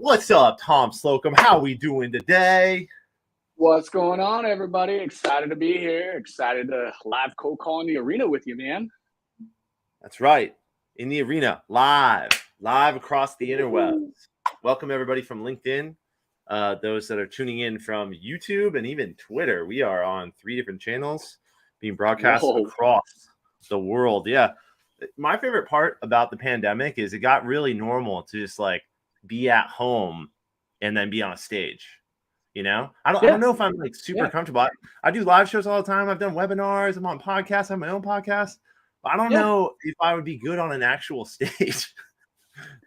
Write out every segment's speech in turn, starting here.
What's up, Tom Slocum? How we doing today? What's going on, everybody? Excited to be here. Excited to live cold call in the arena with you, man. That's right. In the arena, live across the interwebs. Welcome, everybody from LinkedIn, those that are tuning in from YouTube and even Twitter. We are on 3 different channels being broadcast across the world. Yeah. My favorite part about the pandemic is it got really normal to just like be at home and then be on a stage. You know, I don't know if I'm like super comfortable. I do live shows all the time. I've done webinars. I'm on podcasts. I have my own podcast. I don't know if I would be good on an actual stage.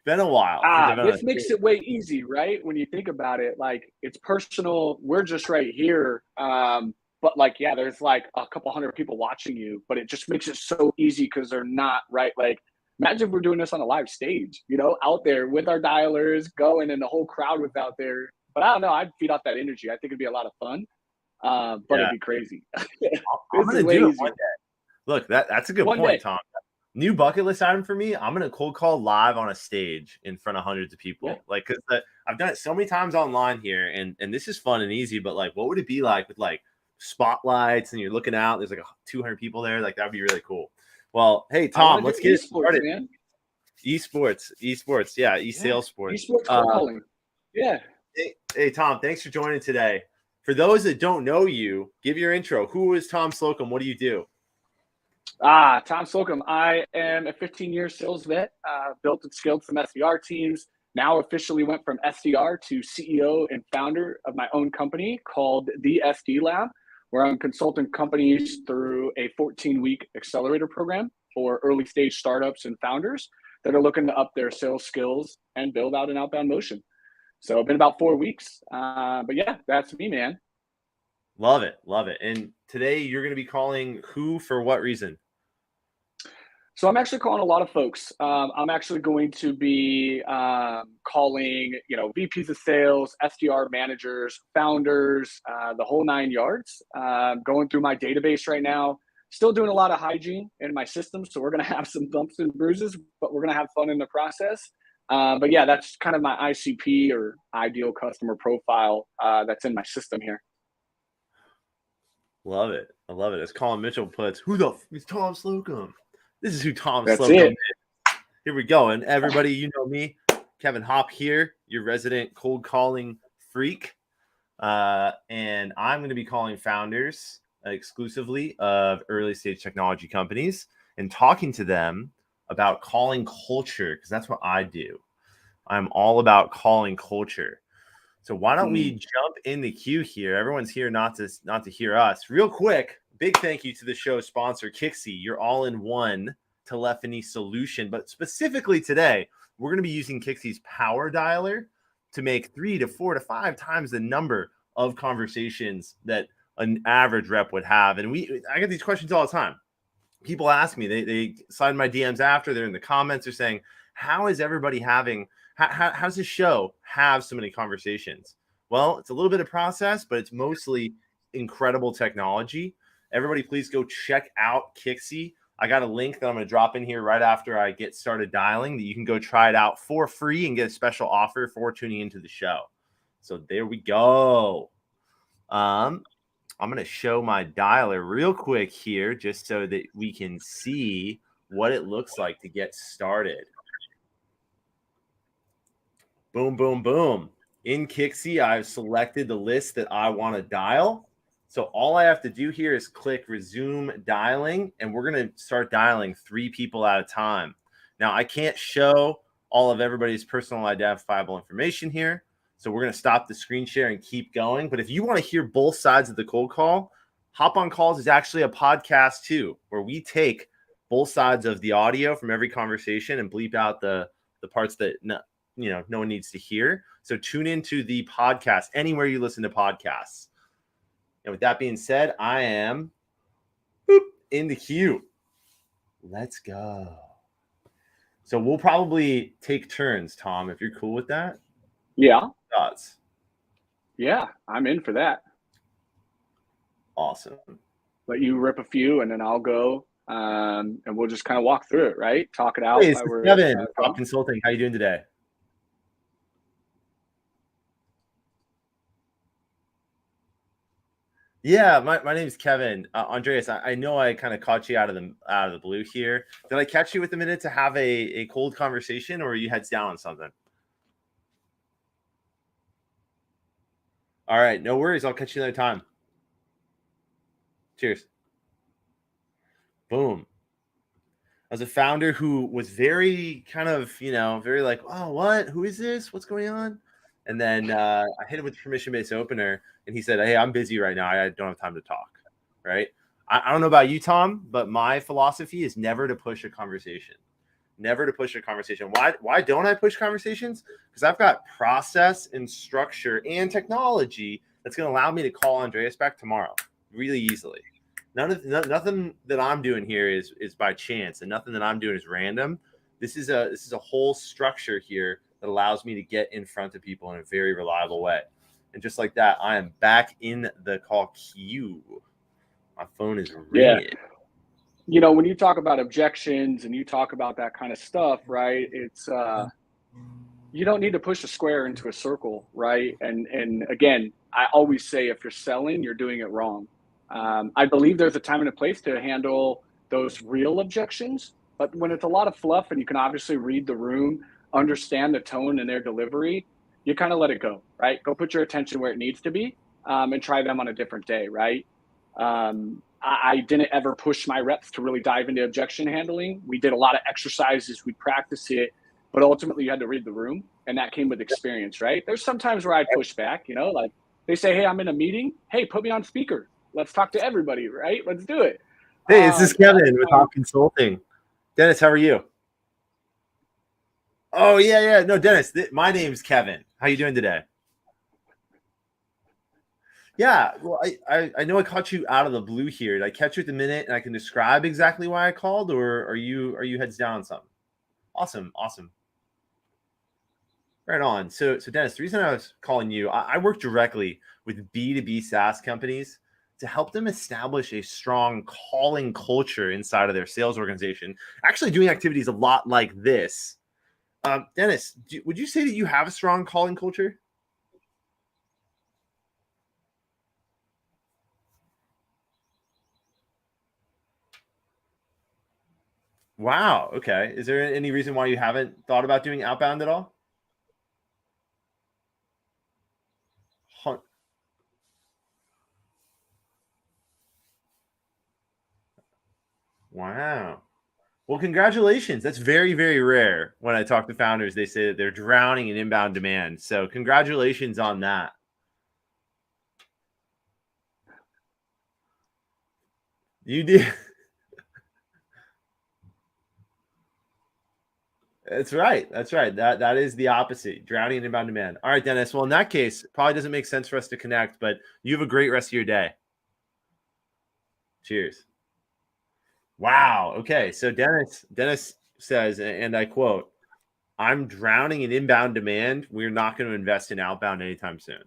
Been a while. This makes it way easy, right? When you think about it, like it's personal. We're just right here. But like, yeah, there's like a couple hundred people watching you, but it just makes it so easy because they're not right. Like, imagine if we're doing this on a live stage, you know, out there with our dialers going and the whole crowd was out there. But I don't know. I'd feed off that energy. I think it'd be a lot of fun, but it'd be crazy. I'm going to do it one day. Look, that's a good point, Tom. New bucket list item for me. I'm going to cold call live on a stage in front of hundreds of people. Yeah. Like, because I've done it so many times online here, and this is fun and easy. But like, what would it be like with like spotlights and you're looking out? There's like 200 people there. Like, that'd be really cool. Well, hey Tom, let's get started. Man. Esports, yeah, sales sports. Esports calling. Yeah. Hey, Tom, thanks for joining today. For those that don't know you, give your intro. Who is Tom Slocum? What do you do? Tom Slocum. I am a 15-year sales vet, built and scaled some SDR teams. Now officially went from SDR to CEO and founder of my own company called the SD Lab, where I'm consulting companies through a 14-week accelerator program for early stage startups and founders that are looking to up their sales skills and build out an outbound motion. So it's been about 4 weeks. But yeah, that's me, man. Love it. And today you're going to be calling who for what reason? So I'm actually calling a lot of folks. I'm actually going to be calling, VPs of sales, SDR managers, founders, the whole 9 yards. Going through my database right now. Still doing a lot of hygiene in my system. So we're going to have some bumps and bruises, but we're going to have fun in the process. But yeah, that's kind of my ICP or ideal customer profile that's in my system here. Love it. I love it. As Colin Mitchell puts, who the f is Tom Slocum? This is who Tom That's Slocum it. is. Here we go. And everybody, you know me, Kevin Hopp here, your resident cold calling freak. And I'm going to be calling founders exclusively of early stage technology companies and talking to them about calling culture, because that's what I do. I'm all about calling culture. So why don't we jump in the queue here? Everyone's here not to hear us. Real quick, big thank you to the show sponsor, Kixie, your all-in-one telephony solution. But specifically today, we're going to be using Kixie's power dialer to make 3 to 4 to 5 times the number of conversations that an average rep would have. And I get these questions all the time. People ask me, they slide my DMs after, they're in the comments, they're saying, how is everybody having, how's this show have so many conversations? Well, it's a little bit of process, but it's mostly incredible technology. Everybody, please go check out Kixie. I got a link that I'm going to drop in here right after I get started dialing that you can go try it out for free and get a special offer for tuning into the show. So there we go. I'm going to show my dialer real quick here just so that we can see what it looks like to get started. Boom, boom, boom. In Kixie, I've selected the list that I want to dial. So all I have to do here is click resume dialing, and we're going to start dialing 3 people at a time. Now, I can't show all of everybody's personal identifiable information here. So we're going to stop the screen share and keep going. But if you want to hear both sides of the cold call, Hop on Calls is actually a podcast too, where we take both sides of the audio from every conversation and bleep out the parts that no one needs to hear. So tune into the podcast anywhere you listen to podcasts. And with that being said, I am in the queue. Let's go. So we'll probably take turns, Tom, if you're cool with that. Yeah. Thoughts? Yeah, I'm in for that. Awesome. Let you rip a few, and then I'll go, and we'll just kind of walk through it, right? Talk it out. Hey, Kevin, Hopp Consulting. How you doing today? Yeah, my name's Kevin. Andreas, I know I kind of caught you out of the blue here. Did I catch you with a minute to have a cold conversation, or are you heads down on something? All right, no worries. I'll catch you another time. Cheers. Boom. I was a founder who was very kind of, very like, oh, what? Who is this? What's going on? And then I hit him with permission-based opener, and he said, hey, I'm busy right now. I don't have time to talk. Right? I don't know about you, Tom, but my philosophy is never to push a conversation. Never to push a conversation. Why don't I push conversations? Because I've got process and structure and technology that's going to allow me to call Andreas back tomorrow really easily. Nothing that I'm doing here is by chance, and nothing that I'm doing is random. This is a whole structure here that allows me to get in front of people in a very reliable way. And just like that, I am back in the call queue. My phone is ringing. When you talk about objections and you talk about that kind of stuff, right? It's you don't need to push a square into a circle, right? And again, I always say if you're selling, you're doing it wrong. I believe there's a time and a place to handle those real objections, but when it's a lot of fluff and you can obviously read the room, understand the tone and their delivery, you kind of let it go, right? Go put your attention where it needs to be, and try them on a different day, right? I didn't ever push my reps to really dive into objection handling. We did a lot of exercises, we practiced it, but ultimately you had to read the room, and that came with experience, right? There's sometimes where I'd push back, like they say, hey, I'm in a meeting. Hey, put me on speaker. Let's talk to everybody, right? Let's do it. Hey, this is And other Kevin with times, Hopp Consulting. Dennis, how are you? Oh yeah. No, Dennis, my name's Kevin. How you doing today? Yeah, well, I know I caught you out of the blue here. Did I catch you at the minute and I can describe exactly why I called, or are you heads down on something? Awesome. Right on. So Dennis, the reason I was calling you, I work directly with B2B SaaS companies to help them establish a strong calling culture inside of their sales organization, actually doing activities a lot like this. Dennis, would you say that you have a strong calling culture? Wow. Okay. Is there any reason why you haven't thought about doing outbound at all? Hun- Wow. Well, congratulations. That's very, very rare. When I talk to founders, they say that they're drowning in inbound demand. So, congratulations on that. You did. That's right. That's right. That is the opposite. Drowning in inbound demand. All right, Dennis. Well, in that case, it probably doesn't make sense for us to connect, but you have a great rest of your day. Cheers. Wow. Okay. So Dennis says, and I quote, I'm drowning in inbound demand. We're not going to invest in outbound anytime soon.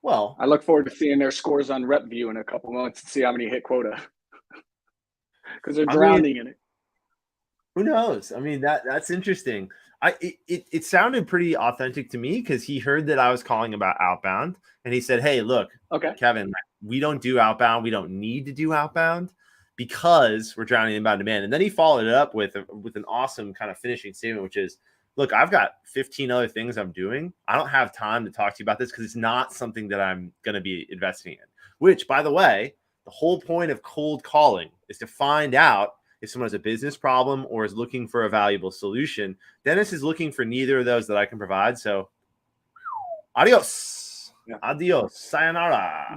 Well, I look forward to seeing their scores on rep view in a couple months to see how many hit quota because they're I mean, drowning in it. who knows? I mean, that's interesting. It sounded pretty authentic to me because he heard that I was calling about outbound, and he said, "Hey, look, Okay. Kevin, we don't do outbound. We don't need to do outbound because we're drowning in inbound demand." And then he followed it up with an awesome kind of finishing statement, which is, "Look, I've got 15 other things I'm doing. I don't have time to talk to you about this because it's not something that I'm going to be investing in." Which, by the way, the whole point of cold calling is to find out if someone has a business problem or is looking for a valuable solution. Dennis is looking for neither of those that I can provide. So, adios. Yeah. Adios. Sayonara.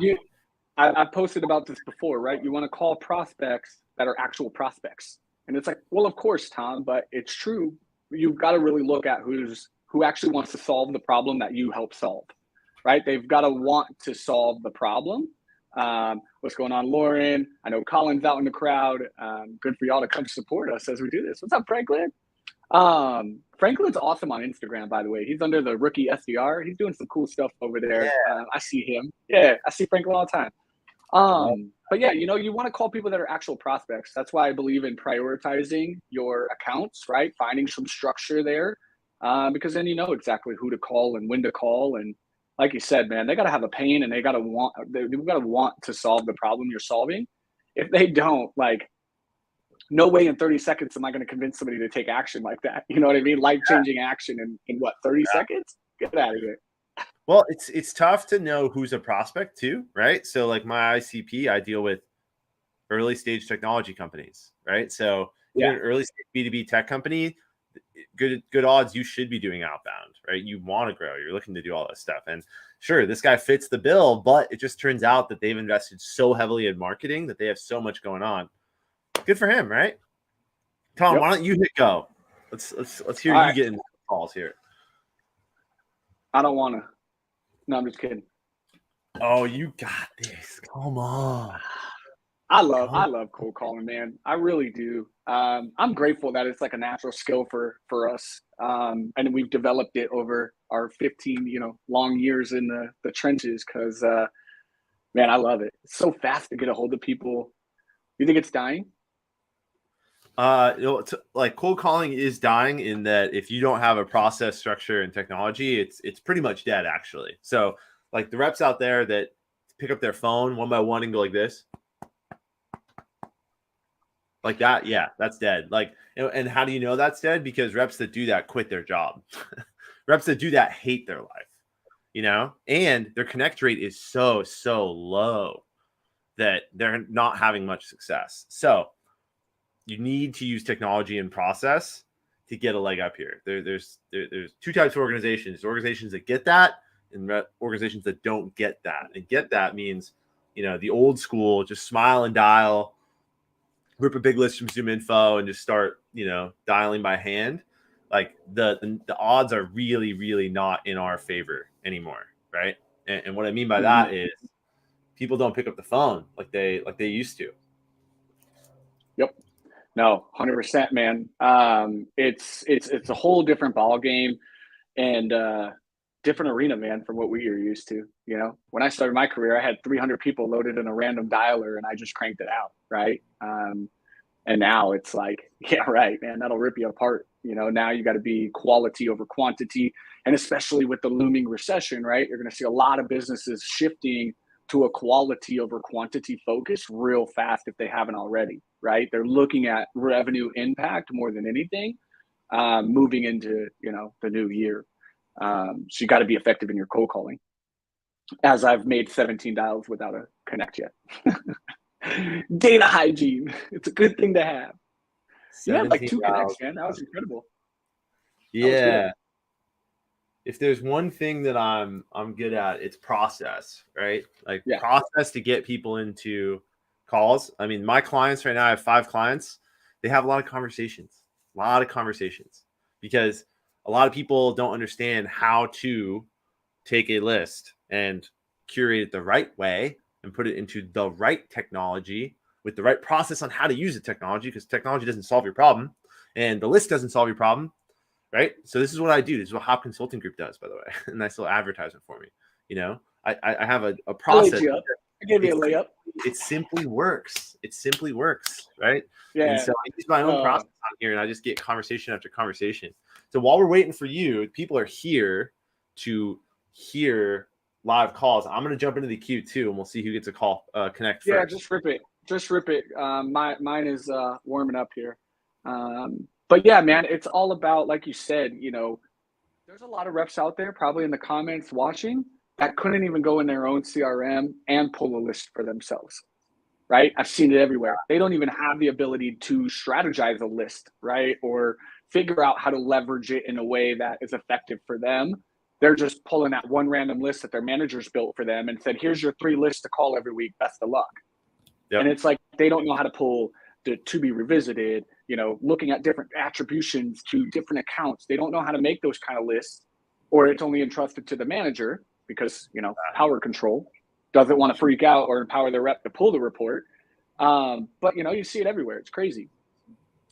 I posted about this before, right? You want to call prospects that are actual prospects. And it's like, well, of course, Tom, but it's true. You've got to really look at who actually wants to solve the problem that you help solve, right? They've got to want to solve the problem. What's going on, Lauren? I know Colin's out in the crowd. Good for y'all to come support us as we do this. What's up, Franklin? Franklin's awesome on Instagram, by the way. He's under the rookie SDR. He's doing some cool stuff over there. I see him. Yeah, I see Franklin all the time. But yeah, you want to call people that are actual prospects. That's why I believe in prioritizing your accounts, right? Finding some structure there, because then you know exactly who to call and when to call, and like you said, man, they got to have a pain and they've got to want to solve the problem you're solving. If they don't, like, no way in 30 seconds am I going to convince somebody to take action like that. You know what I mean? Life-changing action in what, 30 seconds? Get out of here. Well, it's tough to know who's a prospect too, right? So like my ICP, I deal with early stage technology companies, right? So you're an early stage B2B tech company, good odds you should be doing outbound, right? You want to grow, you're looking to do all this stuff. And sure, this guy fits the bill, but it just turns out that they've invested so heavily in marketing that they have so much going on. Good for him, right? Tom, why don't you hit go? Let's hear you get into calls here. I don't want to. No, I'm just kidding. Oh, you got this. Come on. I love cold calling, man. I really do. I'm grateful that it's like a natural skill for us. And we've developed it over our 15, long years in the trenches because, man, I love it. It's so fast to get a hold of people. You think it's dying? Like cold calling is dying in that if you don't have a process, structure, and technology, it's pretty much dead actually. So like the reps out there that pick up their phone one by one and go like this, like that, yeah, that's dead. Like, and how do you know that's dead? Because reps that do that quit their job. Reps that do that hate their life, and their connect rate is so low that they're not having much success. So you need to use technology and process to get a leg up here. There's two types of organizations: organizations that get that, and organizations that don't get that. And get that means, the old school, just smile and dial, rip a big list from Zoom Info, and just start, dialing by hand. Like the odds are really, really not in our favor anymore, right? And what I mean by that is people don't pick up the phone like they used to. Yep. No, 100%, man. It's a whole different ball game and different arena, man, from what we are used to. When I started my career, I had 300 people loaded in a random dialer, and I just cranked it out, right? And now it's like, yeah, right, man, that'll rip you apart. Now you got to be quality over quantity, and especially with the looming recession, right? You're going to see a lot of businesses shifting to a quality over quantity focus real fast if they haven't already, right? They're looking at revenue impact more than anything, moving into, the new year. So you got to be effective in your cold calling, as I've made 17 dials without a connect yet. Data hygiene. It's a good thing to have. You had like 2 connects, man. That was incredible. Yeah. If there's one thing that I'm good at, it's process, right? Like process to get people into calls. I mean, my clients right now, I have 5 clients. They have a lot of conversations because a lot of people don't understand how to take a list and curate it the right way and put it into the right technology with the right process on how to use the technology, because technology doesn't solve your problem and the list doesn't solve your problem. Right. So this is what I do. This is what Hopp Consulting Group does, by the way. And nice little advertisement for me. I have a process. I gave you a layup. It simply works. Right. Yeah. And so I use my own process on here and I just get conversation after conversation. So while we're waiting for you, people are here to hear live calls. I'm going to jump into the queue too, and we'll see who gets a call connect first. Yeah, just rip it. Mine is warming up here. But yeah, man, it's all about, like you said, there's a lot of reps out there probably in the comments watching that couldn't even go in their own CRM and pull a list for themselves, right? I've seen it everywhere. They don't even have the ability to strategize a list, right? Or figure out how to leverage it in a way that is effective for them. They're just pulling that one random list that their managers built for them and said, here's your 3 lists to call every week. Best of luck. Yep. And it's like they don't know how to pull the to be revisited, looking at different attributions to different accounts. They don't know how to make those kind of lists, or it's only entrusted to the manager because, power control doesn't want to freak out or empower their rep to pull the report. But, you see it everywhere. It's crazy.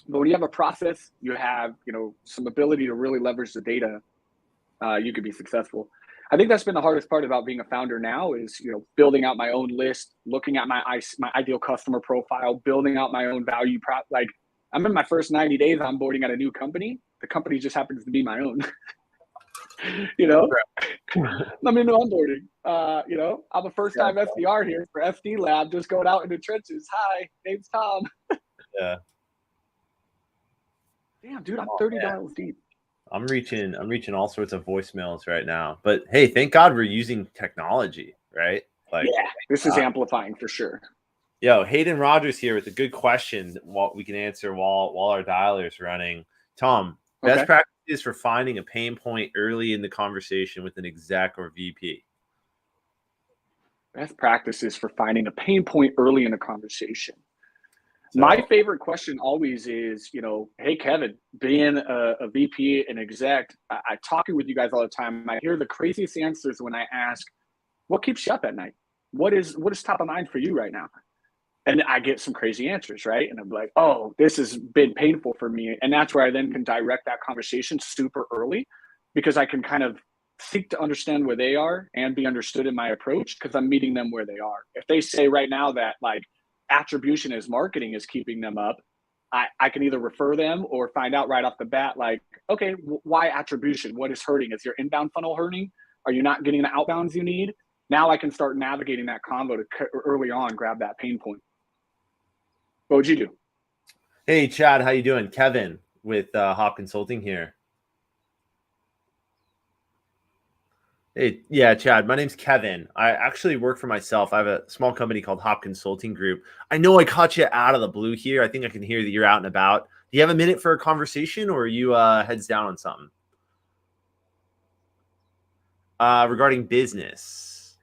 But when you have a process, you have, some ability to really leverage the data, you could be successful. I think that's been the hardest part about being a founder now is, building out my own list, looking at my ideal customer profile, building out my own value prop. Like, I'm in my first 90 days onboarding at a new company. The company just happens to be my own, I'm in onboarding. I'm a first-time SDR here for SD Lab, just going out in the trenches. Hi, name's Tom. Yeah. Damn, dude, I'm 30 dials deep. I'm reaching all sorts of voicemails right now. But hey, thank God we're using technology, right? Like, yeah, this is amplifying for sure. Yo, Hayden Rogers here with a good question we can answer while our dialer is running. Tom, best practices for finding a pain point early in the conversation with an exec or VP. Best practices for finding a pain point early in a conversation. So, my favorite question always is, hey, Kevin, being a VP and exec, I talking with you guys all the time. I hear the craziest answers when I ask, what keeps you up at night? What is top of mind for you right now? And I get some crazy answers, right? And I'm like, oh, this has been painful for me. And that's where I then can direct that conversation super early, because I can kind of seek to understand where they are and be understood in my approach, because I'm meeting them where they are. If they say right now that like attribution as marketing is keeping them up, I can either refer them or find out right off the bat, like, okay, why attribution? What is hurting? Is your inbound funnel hurting? Are you not getting the outbounds you need? Now I can start navigating that combo to early on grab that pain point. What would you do? Hey, Chad, how you doing? Kevin with Hopp Consulting here. Hey, yeah, Chad, my name's Kevin. I actually work for myself. I have a small company called Hopp Consulting Group. I know I caught you out of the blue here. I think I can hear that you're out and about. Do you have a minute for a conversation, or are you heads down on something? Regarding business,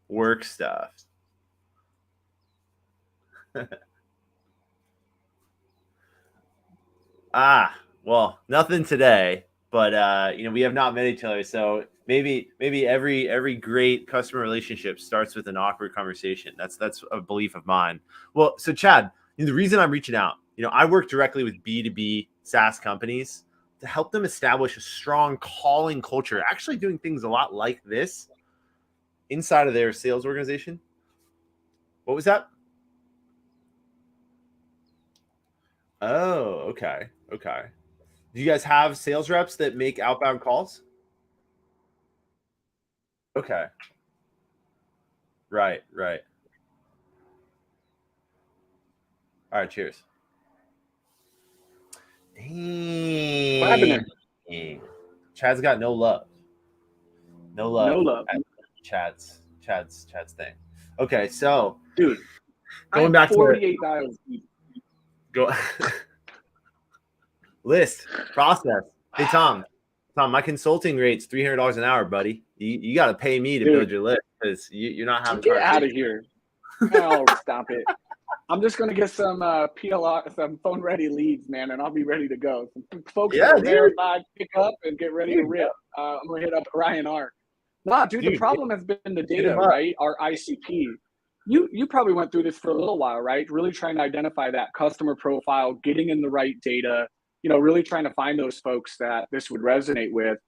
work stuff. Well, nothing today, but we have not met each other, so maybe every great customer relationship starts with an awkward conversation. That's a belief of mine. Well, so Chad, the reason I'm reaching out, I work directly with B2B SaaS companies to help them establish a strong calling culture, actually doing things a lot like this inside of their sales organization. What was that? Oh, okay. Do you guys have sales reps that make outbound calls? Okay. Right. All right, cheers. What happened there? Chad's got no love. No love. Chad's thing. Okay, so dude, going back 48 dials. Go list process. Hey Tom, my consulting rate's $300 an hour, buddy. You got to pay me to build your list, because you're not having. Get out of here! Oh, stop it! I'm just gonna get some PLR, some phone ready leads, man, and I'll be ready to go. Some folks that verify, pick up, and get ready to rip. I'm gonna hit up Ryan R. Nah, dude, the problem has been the data, right? Our ICP. You probably went through this for a little while, right? Really trying to identify that customer profile, getting in the right data, really trying to find those folks that this would resonate with.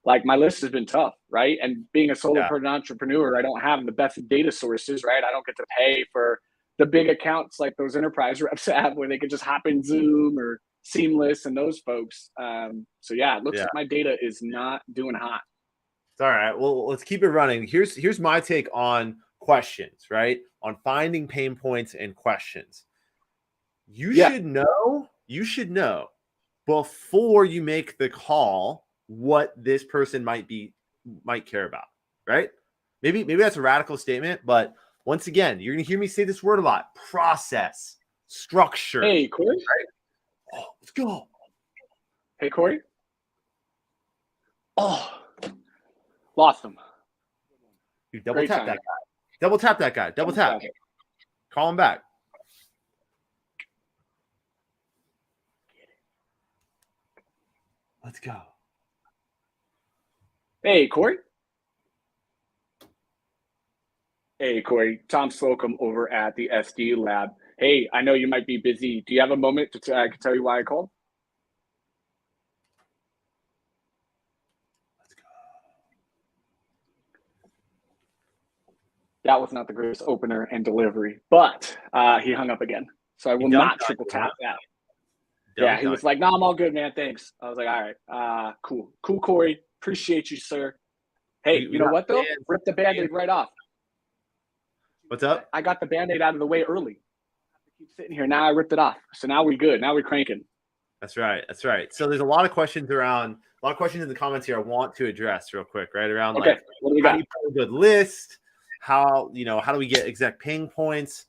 Like, my list has been tough, right? And being a solopreneur entrepreneur, I don't have the best data sources, right? I don't get to pay for the big accounts like those enterprise reps have, where they could just hop in Zoom or Seamless and those folks. So yeah, it looks like my data is not doing hot. It's all right. Well, let's keep it running. Here's my take on questions, right? On finding pain points and questions. You should know before you make the call what this person might care about, right? Maybe that's a radical statement, but once again, you're going to hear me say this word a lot: process, structure. Hey, Corey. Right? Oh, let's go. Hey, Corey. Oh, lost him. You double tap that guy. Double tap. Call him back. Let's go. Hey, Corey. Hey, Corey. Tom Slocum over at the SD Lab. Hey, I know you might be busy. Do you have a moment I can tell you why I called? Let's go. That was not the greatest opener and delivery, but he hung up again. So I will not triple tap that. Yeah, he was like, "No, I'm all good, man. Thanks." I was like, "All right, cool, Corey. Appreciate you, sir." Hey, We you know got what though? fans. Rip the Band-Aid right off. What's up? I got the Band-Aid out of the way early. I have to keep sitting here. Now I ripped it off. So now we're good. Now we're cranking. That's right. That's right. So there's a lot of questions in the comments here I want to address real quick, right? Around Okay. like, What do we how got? do you pull a good list? How do we get exact ping points?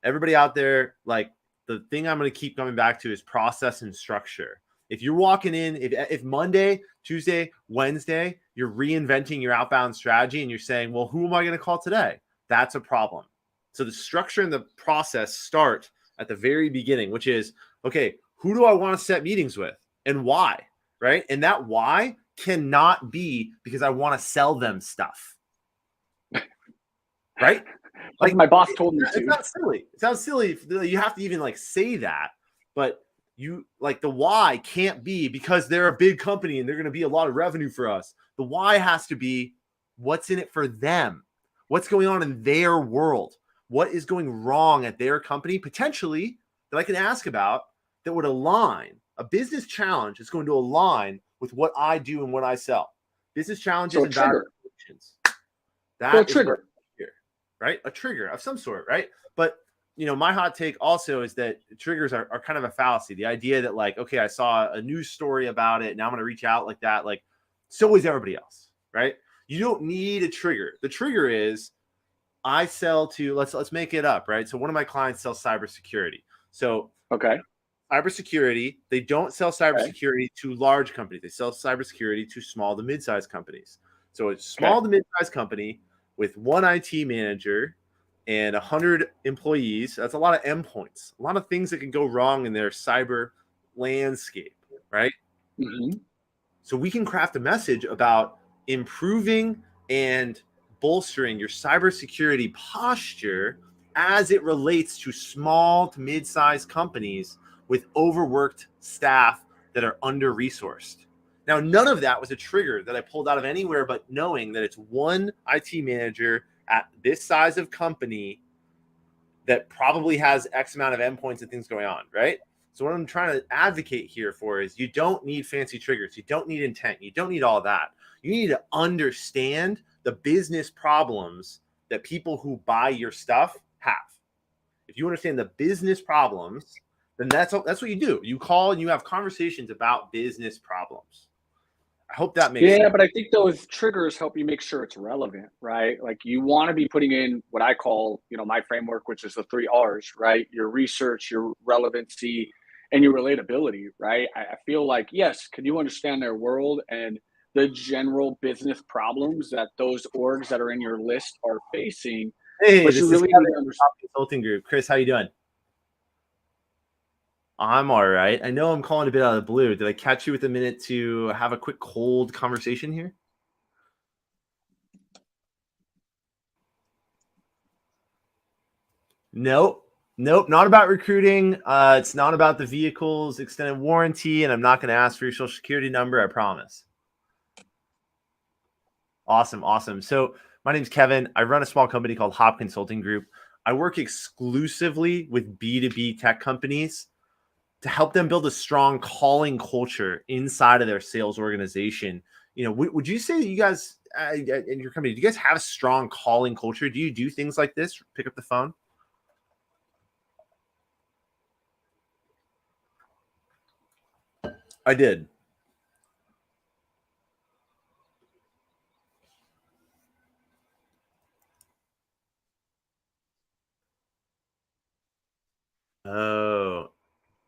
Everybody out there, like, the thing I'm going to keep coming back to is process and structure. If you're walking in, if Monday, Tuesday, Wednesday, you're reinventing your outbound strategy and you're saying, well, who am I going to call today? That's a problem. So the structure and the process start at the very beginning, which is, okay, who do I want to set meetings with and why? Right. And that why cannot be because I want to sell them stuff. Right. Like my boss told me to. It sounds silly. It sounds silly. You have to even like say that, but you like the why can't be because they're a big company and they're going to be a lot of revenue for us. The why has to be what's in it for them. What's going on in their world? What is going wrong at their company potentially that I can ask about that would align? A business challenge is going to align with what I do and what I sell. Business challenges and value solutions. That is trigger. Right? A trigger of some sort, right? But my hot take also is that triggers are kind of a fallacy. The idea that like, okay, I saw a news story about it, now I'm going to reach out like that. Like, so is everybody else, right? You don't need a trigger. The trigger is I sell to let's make it up, right? So one of my clients sells cybersecurity. So cybersecurity, they don't sell cybersecurity to large companies. They sell cybersecurity to small to mid-sized companies. So a small to mid-sized company with one IT manager and 100 employees, that's a lot of endpoints, a lot of things that can go wrong in their cyber landscape, right? Mm-hmm. So we can craft a message about improving and bolstering your cybersecurity posture as it relates to small to mid-sized companies with overworked staff that are under-resourced. Now, none of that was a trigger that I pulled out of anywhere but knowing that it's one IT manager at this size of company that probably has X amount of endpoints and things going on, right? So what I'm trying to advocate here for is you don't need fancy triggers. You don't need intent. You don't need all that. You need to understand the business problems that people who buy your stuff have. If you understand the business problems, then that's what you do. You call and you have conversations about business problems. I hope that makes sense. Yeah, but I think those triggers help you make sure it's relevant, right? Like you want to be putting in what I call, my framework, which is the 3 R's, right? Your research, your relevancy, and your relatability, right? I feel like, yes, can you understand their world and the general business problems that those orgs that are in your list are facing? Hey, But this you is really Kevin, need to understand. Hopp Consulting Group. Chris, how you doing? I'm all right. I know I'm calling a bit out of the blue. Did I catch you with a minute to have a quick cold conversation here? Nope. Not about recruiting. It's not about the vehicle's extended warranty, and I'm not going to ask for your social security number, I promise. Awesome. So my name's Kevin. I run a small company called Hopp Consulting Group. I work exclusively with B2B tech companies to help them build a strong calling culture inside of their sales organization. Would you say that you guys in your company, do you guys have a strong calling culture? Do you do things like this? Pick up the phone? I did. Oh,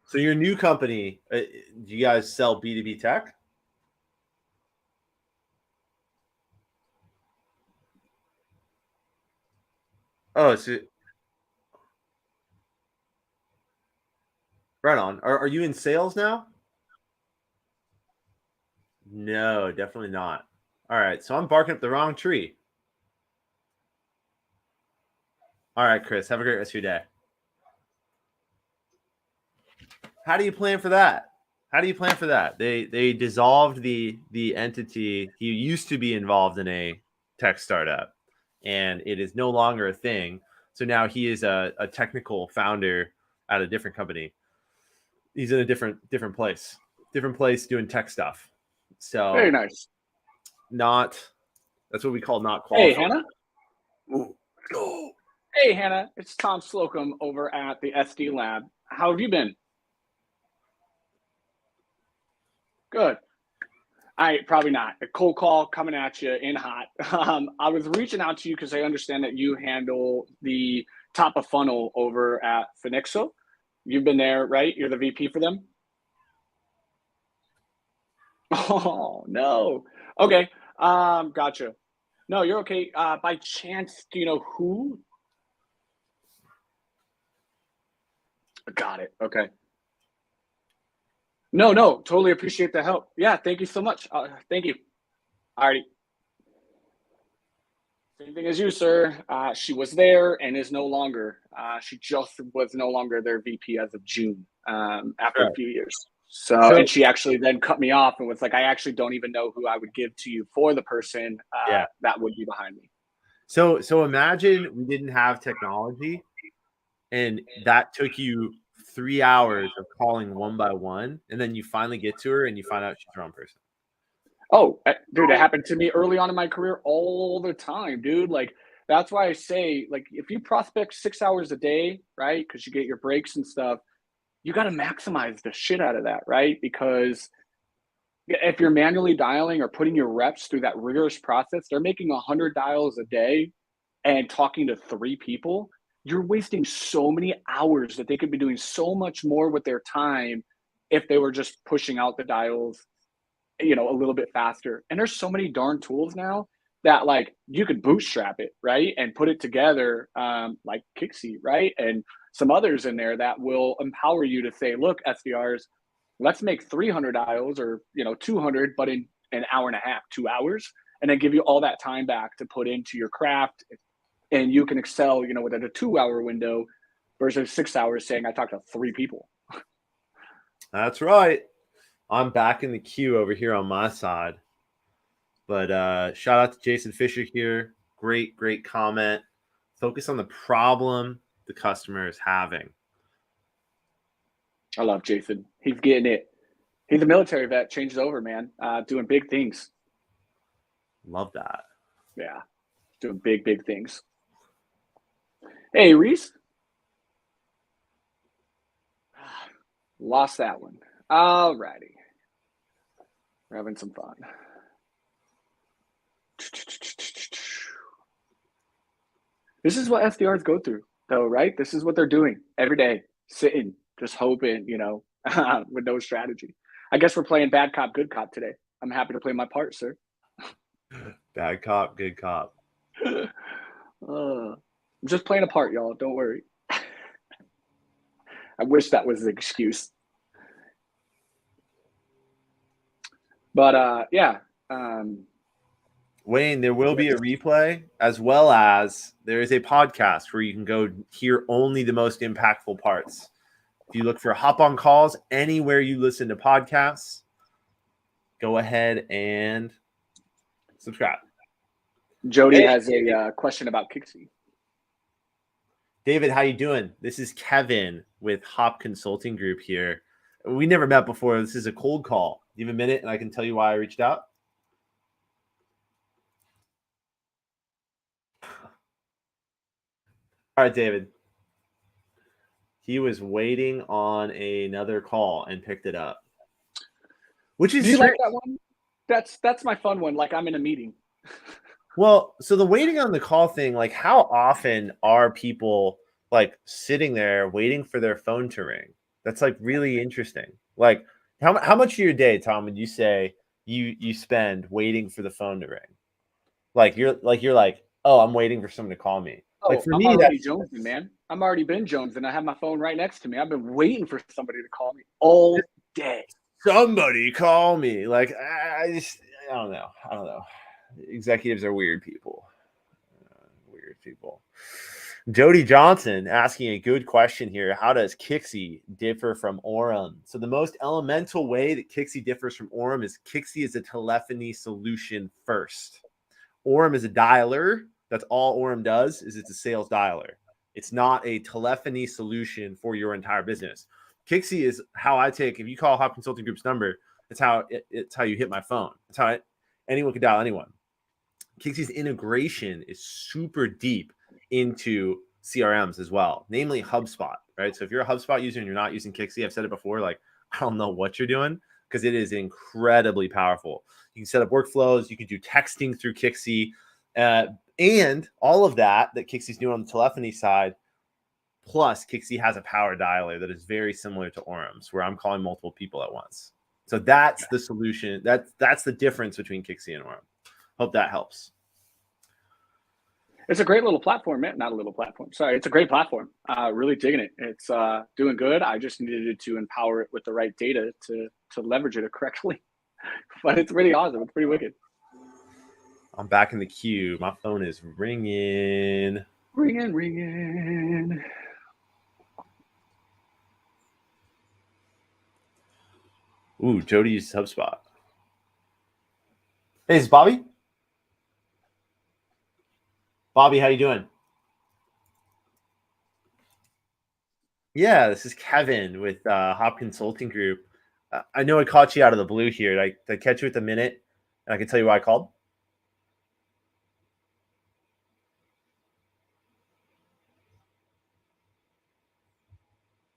so your new company, do you guys sell B2B tech? Oh, so right on. Are you in sales now? No, definitely not. All right, so I'm barking up the wrong tree. All right, Chris, have a great rest of your day. How do you plan for that? They dissolved the entity. He used to be involved in a tech startup, and it is no longer a thing. So now he is a technical founder at a different company. He's in a different place doing tech stuff. So Very nice. not That's what we call not Hey, qualified. Hannah. Ooh, go. Hey, Hannah. It's Tom Slocum over at the SD Lab. How have you been? Good. Probably not. A cold call coming at you in hot. I was reaching out to you because I understand that you handle the top of funnel over at Finexo. You've been there, right? You're the VP for them? Oh, no. Okay. Gotcha. No, you're okay. By chance, do you know who? Got it. Okay. No, no, totally appreciate the help. Yeah, thank you so much. Thank you. Alrighty. Same thing as you, sir. She was there and is no longer. She just was no longer their VP as of June, after Sure. a few years. So, So- and she actually then cut me off and was like, I actually don't even know who I would give to you for the person Yeah. that would be behind me. So imagine we didn't have technology and that took you 3 hours of calling one by one, and then you finally get to her and you find out she's the wrong person. Oh, dude, it happened to me early on in my career all the time, dude. Like, that's why I say, like, if you prospect 6 hours a day, right, because you get your breaks and stuff, you got to maximize the shit out of that, right? Because if you're manually dialing or putting your reps through that rigorous process, they're making 100 dials a day and talking to 3 people. You're wasting so many hours that they could be doing so much more with their time if they were just pushing out the dials, a little bit faster. And there's so many darn tools now that, like, you could bootstrap it, right, and put it together, like Kixie, right, and some others in there that will empower you to say, look, SDRs, let's make 300 dials or 200, but in an hour and a half, 2 hours, and then give you all that time back to put into your craft, and you can excel, within a 2 hour window versus 6 hours saying I talked to 3 people. That's right. I'm back in the queue over here on my side. But shout out to Jason Fisher here. Great comment. Focus on the problem the customer is having. I love Jason. He's getting it. He's a military vet, changes over, man, doing big things. Love that. Yeah, doing big things. Hey, Reese. Lost that one. All righty. We're having some fun. This is what SDRs go through, though, right? This is what they're doing every day, sitting, just hoping, with no strategy. I guess we're playing bad cop, good cop today. I'm happy to play my part, sir. Bad cop, good cop. I'm just playing a part, y'all. Don't worry. I wish that was the excuse. But yeah. Wayne, there will be a replay, as well as there is a podcast where you can go hear only the most impactful parts. If you look for Hop on Calls anywhere you listen to podcasts, go ahead and subscribe. Jody has a question about Kixie. David, how you doing? This is Kevin with Hopp Consulting Group here. We never met before. This is a cold call. You have a minute, and I can tell you why I reached out. All right, David. He was waiting on another call and picked it up. Which is Do you like that one? That's my fun one. Like I'm in a meeting. Well, so the waiting on the call thing, like how often are people like sitting there waiting for their phone to ring? That's like really interesting. Like how much of your day, Tom, would you say you spend waiting for the phone to ring? Like you're like, oh, I'm waiting for someone to call me. Oh, Like for I'm me, already jonesing, man. I'm already been jonesing, and I have my phone right next to me. I've been waiting for somebody to call me all day. Somebody call me. Like I don't know. Executives are weird people. Weird people. Jody Johnson asking a good question here. How does Kixie differ from Orem? So the most elemental way that Kixie differs from Orem is Kixie is a telephony solution first. Orem is a dialer. That's all Orem does is it's a sales dialer. It's not a telephony solution for your entire business. Kixie is how I take, if you call Hopp Consulting Group's number, it's how you hit my phone. It's how anyone can dial anyone. Kixie's integration is super deep into CRMs as well, namely HubSpot, right? So if you're a HubSpot user and you're not using Kixie, I've said it before, like, I don't know what you're doing because it is incredibly powerful. You can set up workflows, you can do texting through Kixie, and all of that Kixie's doing on the telephony side. Plus, Kixie has a power dialer that is very similar to Orem's, where I'm calling multiple people at once. So that's the solution. That's the difference between Kixie and Orem. Hope that helps. It's a great little platform, man. Not a little platform. Sorry, it's a great platform. Really digging it. It's doing good. I just needed to empower it with the right data to leverage it correctly. But it's really awesome. It's pretty wicked. I'm back in the queue. My phone is ringing. Ringing. Ooh, Jody used HubSpot. Hey, is Bobby? Bobby, how you doing? Yeah, this is Kevin with Hopp Consulting Group. I know I caught you out of the blue here. Did I catch you at the minute? And I can tell you why I called.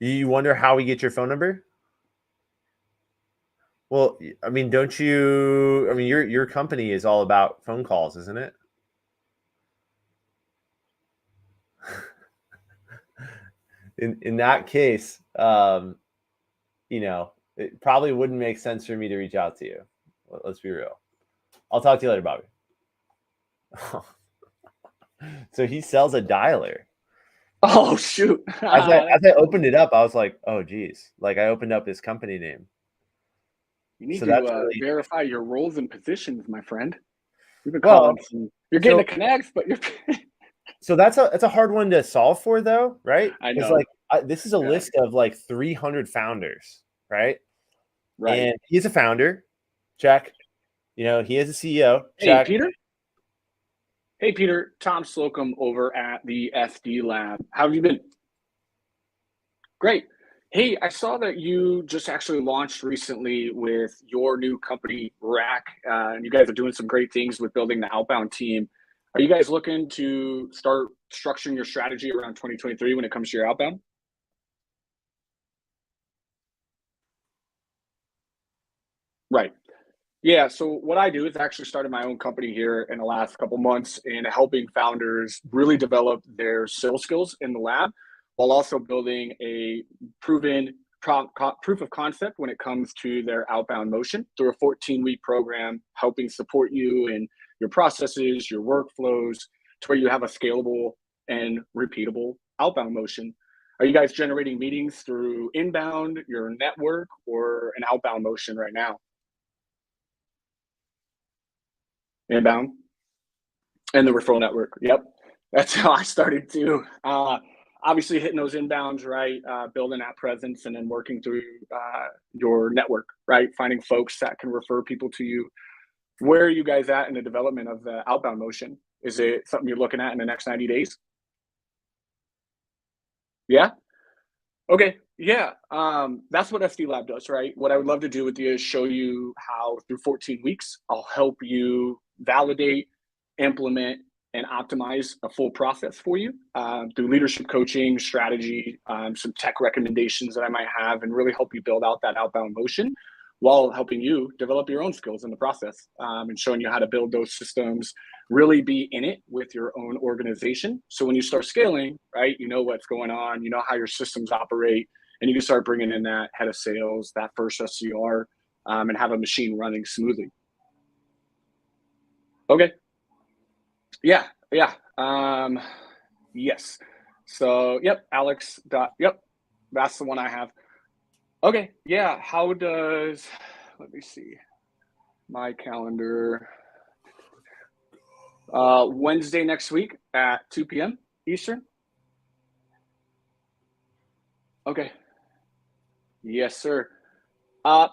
You wonder how we get your phone number? Well, I mean, don't you? I mean, your company is all about phone calls, isn't it? In that case, it probably wouldn't make sense for me to reach out to you. Let's be real. I'll talk to you later, Bobby. So he sells a dialer. Oh shoot! As I opened it up, I was like, "Oh, geez!" Like I opened up his company name. You need So to that's really... verify your roles and positions, my friend. You've been calling some. You're getting the connects, but you're. So that's a hard one to solve for, though, right? I know. It's like this is a list of like 300 founders, right? Right. And he's a founder. Check. He is a CEO. Check. Hey, Peter. Tom Slocum over at the SD Lab. How have you been? Great. Hey, I saw that you just actually launched recently with your new company, Rack, and you guys are doing some great things with building the outbound team. Are you guys looking to start structuring your strategy around 2023 when it comes to your outbound? Right. Yeah. So what I do is actually started my own company here in the last couple months in helping founders really develop their sales skills in the lab while also building a proven proof of concept when it comes to their outbound motion through a 14-week program, helping support you in your processes, your workflows, to where you have a scalable and repeatable outbound motion. Are you guys generating meetings through inbound, your network, or an outbound motion right now? Inbound and the referral network. Yep. That's how I started too. Obviously hitting those inbounds, right? Building that presence and then working through your network, right? Finding folks that can refer people to you. Where are you guys at in the development of the outbound motion? Is it something you're looking at in the next 90 days? Yeah. Okay. Yeah. That's what SD Lab does, right? What I would love to do with you is show you how through 14 weeks, I'll help you validate, implement, and optimize a full process for you through leadership coaching, strategy, some tech recommendations that I might have, and really help you build out that outbound motion while helping you develop your own skills in the process and showing you how to build those systems, really be in it with your own organization. So when you start scaling, right, you know what's going on, you know how your systems operate, and you can start bringing in that head of sales, that first SCR, and have a machine running smoothly. Okay. Yeah. Yes. So, yep, Alex. Yep, that's the one I have. Okay. Yeah. Let me see my calendar. Wednesday next week at 2 p.m. Eastern. Okay. Yes, sir.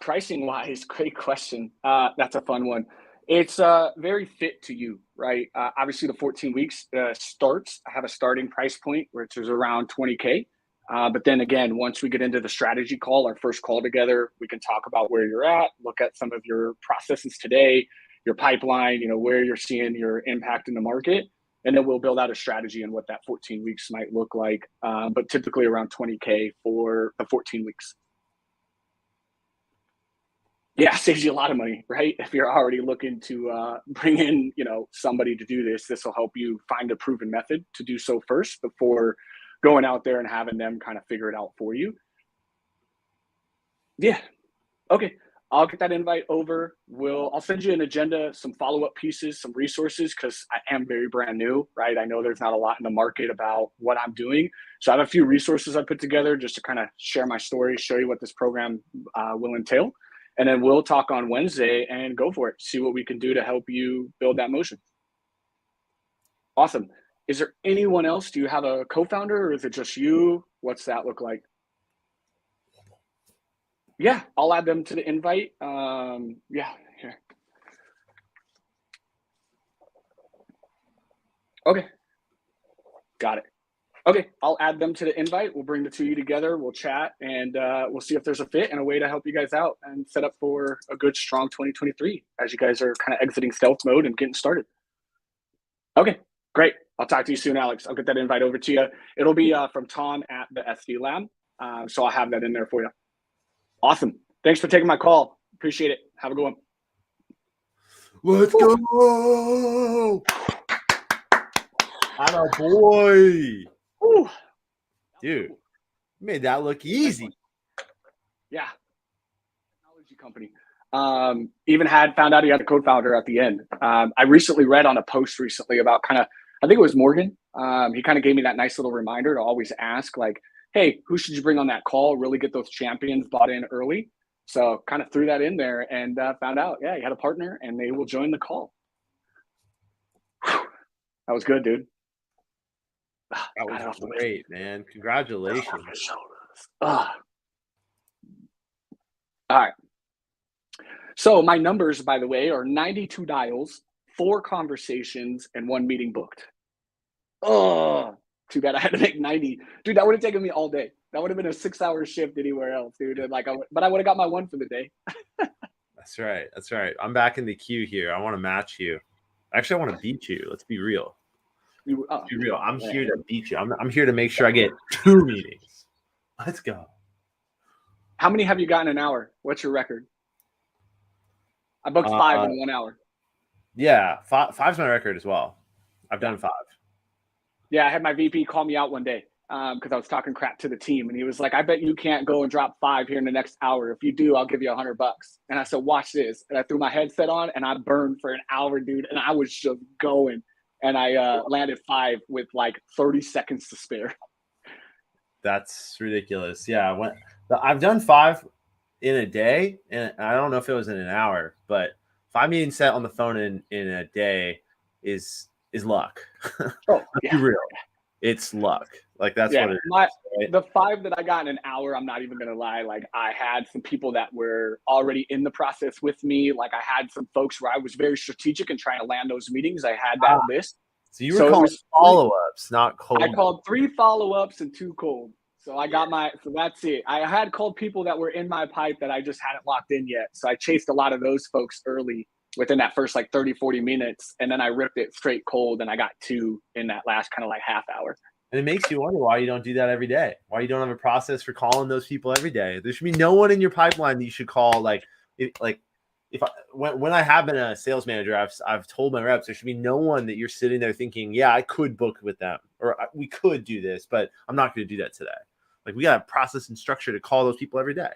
Pricing wise, great question. That's a fun one. It's very fit to you, right? Obviously, the 14 weeks starts. I have a starting price point, which is around 20K. But then again, once we get into the strategy call, our first call together, we can talk about where you're at, look at some of your processes today, your pipeline, where you're seeing your impact in the market. And then we'll build out a strategy on what that 14 weeks might look like. But typically around 20K for the 14 weeks. Yeah, saves you a lot of money, right? If you're already looking to bring in, somebody to do this, this will help you find a proven method to do so first before going out there and having them kind of figure it out for you. Yeah. Okay. I'll get that invite over. I'll send you an agenda, some follow-up pieces, some resources, because I am very brand new, right? I know there's not a lot in the market about what I'm doing. So I have a few resources I put together just to kind of share my story, show you what this program will entail. And then we'll talk on Wednesday and go for it. See what we can do to help you build that motion. Awesome. Is there anyone else? Do you have a co-founder, or is it just you? What's that look like? Yeah, I'll add them to the invite. Yeah, here. Okay. Got it. Okay, I'll add them to the invite. We'll bring the two of you together. We'll chat, and we'll see if there's a fit and a way to help you guys out and set up for a good, strong 2023 as you guys are kind of exiting stealth mode and getting started. Okay, great. I'll talk to you soon, Alex. I'll get that invite over to you. It'll be from Tom at the SD Lab, so I'll have that in there for you. Awesome. Thanks for taking my call. Appreciate it. Have a good one. Let's go. I'm a boy. Woo. Dude, you made that look easy. Yeah. Technology company. Even found out he had a co-founder at the end. I recently read on a post recently about I think it was Morgan. He kind of gave me that nice little reminder to always ask, like, hey, who should you bring on that call? Really get those champions bought in early. So kind of threw that in there and found out, yeah, he had a partner and they will join the call. Whew. That was good, dude. That was great, man. Congratulations. All right. So my numbers, by the way, are 92 dials, 4 conversations, and 1 meeting booked. Oh, too bad I had to make 90. Dude, that would have taken me all day. That would have been a 6-hour shift anywhere else, dude. And but I would have got my 1 for the day. That's right. That's right. I'm back in the queue here. I want to match you. Actually, I want to beat you. Let's be real. Let's be real. I'm here to beat you. I'm here to make sure I get 2 meetings. Let's go. How many have you gotten an hour? What's your record? I booked 5 in 1 hour. Yeah, 5's my record as well. I've done 5. Yeah, I had my VP call me out one day because I was talking crap to the team, and he was like, "I bet you can't go and drop 5 here in the next hour. If you do, I'll give you $100." And I said, "Watch this." And I threw my headset on, and I burned for an hour, dude. And I was just going, and I landed 5 with like 30 seconds to spare. That's ridiculous. Yeah, I've done 5 in a day, and I don't know if it was in an hour, but 5 meetings set on the phone in a day is luck. Oh, Let's be real. It's luck. Like that's what it is. Right? The 5 that I got in an hour, I'm not even gonna lie. Like I had some people that were already in the process with me. Like I had some folks where I was very strategic in trying to land those meetings. I had that list. So you were calling follow-ups, not cold. I called 3 follow-ups and 2 cold. So I got so that's it. I had called people that were in my pipe that I just hadn't locked in yet. So I chased a lot of those folks early within that first like 30, 40 minutes. And then I ripped it straight cold and I got 2 in that last kind of like half hour. And it makes you wonder why you don't do that every day. Why you don't have a process for calling those people every day. There should be no one in your pipeline that you should call. When I have been a sales manager, I've told my reps there should be no one that you're sitting there thinking, yeah, I could book with them or we could do this, but I'm not going to do that today. Like we got a process and structure to call those people every day.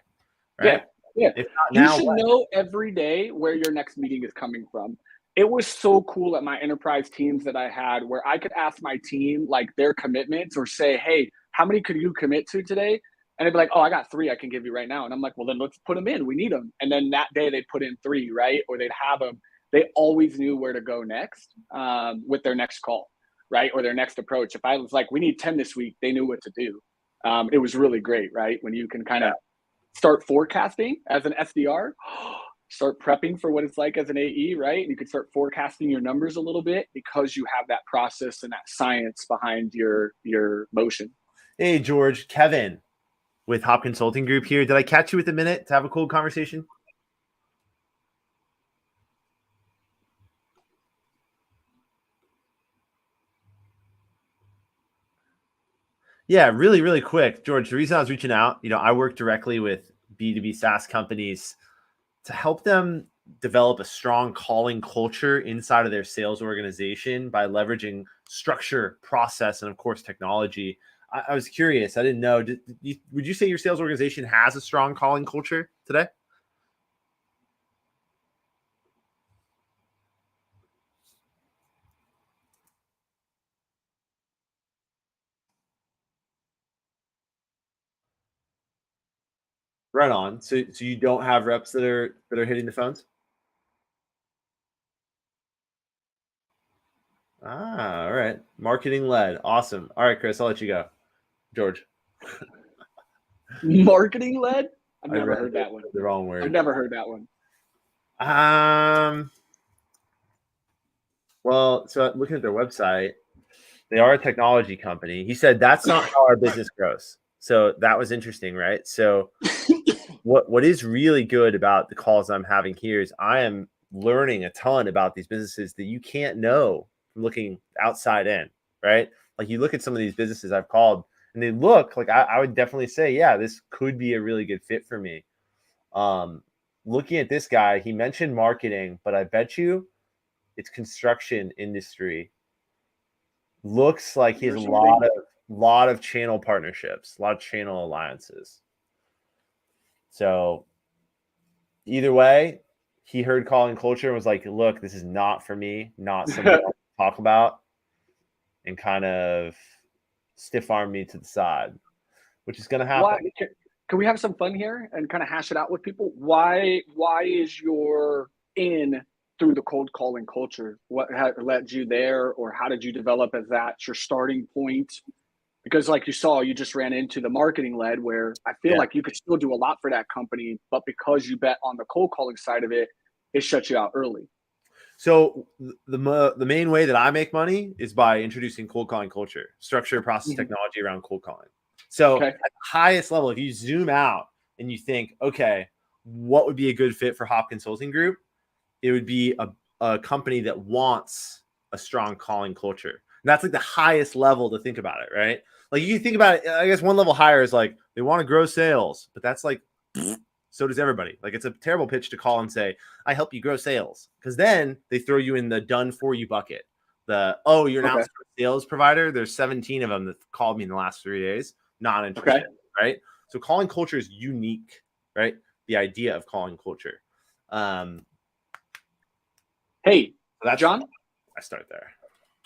Right? Yeah. If not you should know every day where your next meeting is coming from. It was so cool at my enterprise teams that I had where I could ask my team like their commitments or say, hey, how many could you commit to today? And they'd be like, oh, I got 3 I can give you right now. And I'm like, well, then let's put them in. We need them. And then that day they'd put in 3, right? Or they'd have them. They always knew where to go next with their next call, right? Or their next approach. If I was like, we need 10 this week, they knew what to do. It was really great, right? When you can kind of start forecasting as an SDR, start prepping for what it's like as an AE, right? And you can start forecasting your numbers a little bit because you have that process and that science behind your motion. Hey, George, Kevin with Hopp Consulting Group here. Did I catch you with a minute to have a cool conversation? Yeah, really, really quick, George. The reason I was reaching out, I work directly with B2B SaaS companies to help them develop a strong calling culture inside of their sales organization by leveraging structure, process, and of course, technology. I was curious. I didn't know. Would you say your sales organization has a strong calling culture today? Right on. So you don't have reps that are hitting the phones? Ah, all right. Marketing led. Awesome. All right, Chris, I'll let you go. George. Marketing led? I've I never read heard that one. the wrong I've word. never heard that one. Well, so looking at their website, they are a technology company. He said that's not how our business grows. So that was interesting, right? So what is really good about the calls I'm having here is I am learning a ton about these businesses that you can't know from looking outside in, right? Like you look at some of these businesses I've called and they look like I would definitely say, yeah, this could be a really good fit for me. Looking at this guy, he mentioned marketing, but I bet you it's construction industry. Looks like he has a lot of channel partnerships, a lot of channel alliances. So either way, he heard calling culture and was like, look, this is not for me, not something I'll talk about, and kind of stiff arm me to the side, which is going to happen. Why can we have some fun here and kind of hash it out with people? Why is your in through the cold calling culture? What led you there, or how did you develop as that your starting point? Because like you saw, you just ran into the marketing led where I feel Yeah. like you could still do a lot for that company, but because you bet on the cold calling side of it, it shuts you out early. So the main way that I make money is by introducing cold calling culture, structure, process, technology around cold calling. So Okay. at the highest level, if you zoom out and you think, okay, what would be a good fit for Hopp Consulting Group? It would be a company that wants a strong calling culture. And that's like the highest level to think about it, right? Like you think about it, I guess one level higher is like they want to grow sales, but that's like so does everybody. Like it's a terrible pitch to call and say, I help you grow sales. Because then they throw you in the done for you bucket. You're an Okay. outsourced sales provider. There's 17 of them that called me in the last 3 days. Not interested. Okay. Right. So calling culture is unique, right? The idea of calling culture. Hey, That's John. I start there.